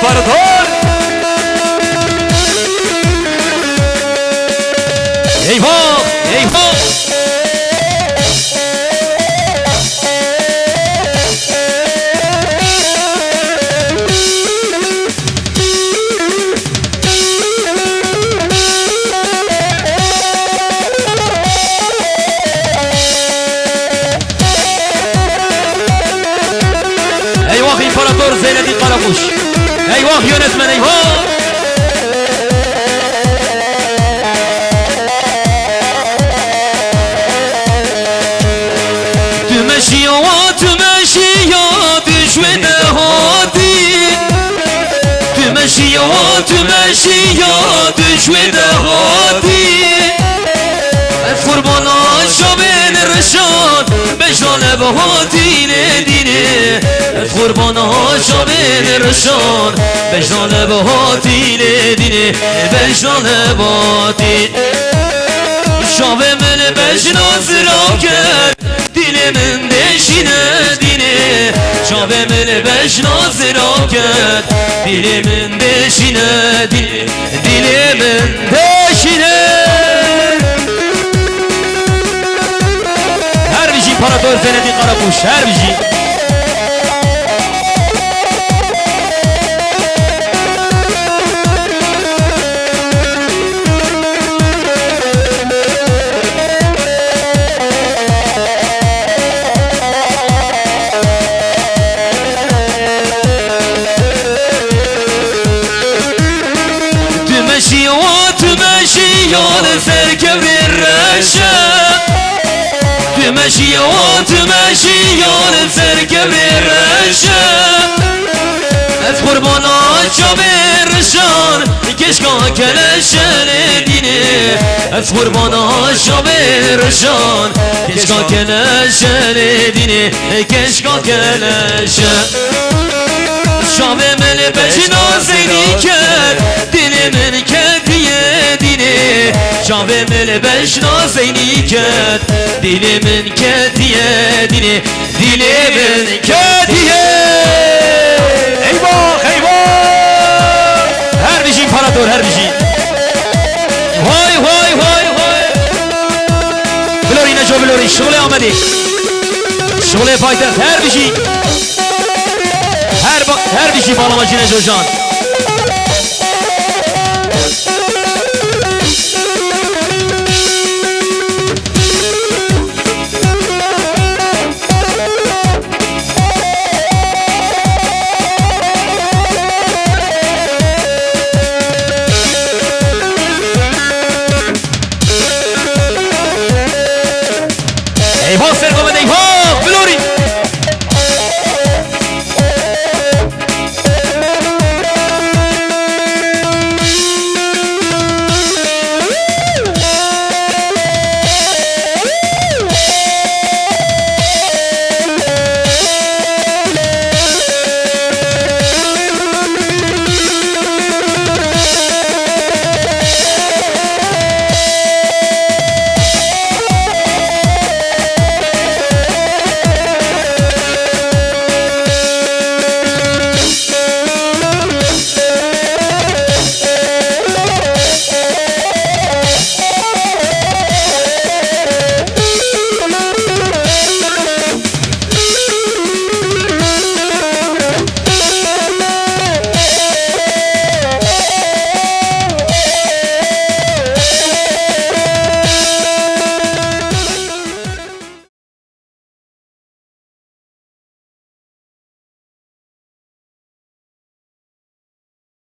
imparator. Eyvah, eyvah. Eyvah imparator Zeynedin Karakuş. Eyvah yönetmen eyvah. تمشي يا دشوي دهاتي قربانا شابين رشاد بجلال بهاتي نديني قربانا شابين رشاد بجلال بهاتي نديني بجلال بهاتي شاب من بجناز راكت دل من دشینه دینه شاب من بجناز راکت دل من دشینه دل من دشینه هر بیشی پاراتور زندی قرابوش هر بیشی تمشي يا سركب الرشام از قربانا شاب الرشان كشكا كلاشان ديني از قربانا شاب الرشان كشكا كلاشان ديني كشكا كلاشان شاب من بجنا زيني كد دل من كديه ديني شاب من بجنا زيني كد دل من كديه ديني دل من كديه eyvah eyvah her bir şey imparator her bir şey vay vay vay vay Flori ne jo Flori şule amedi şule paytaxt her bir şey her bir şey bağlamacı ne Jojan eyvah Sergo ve eyvah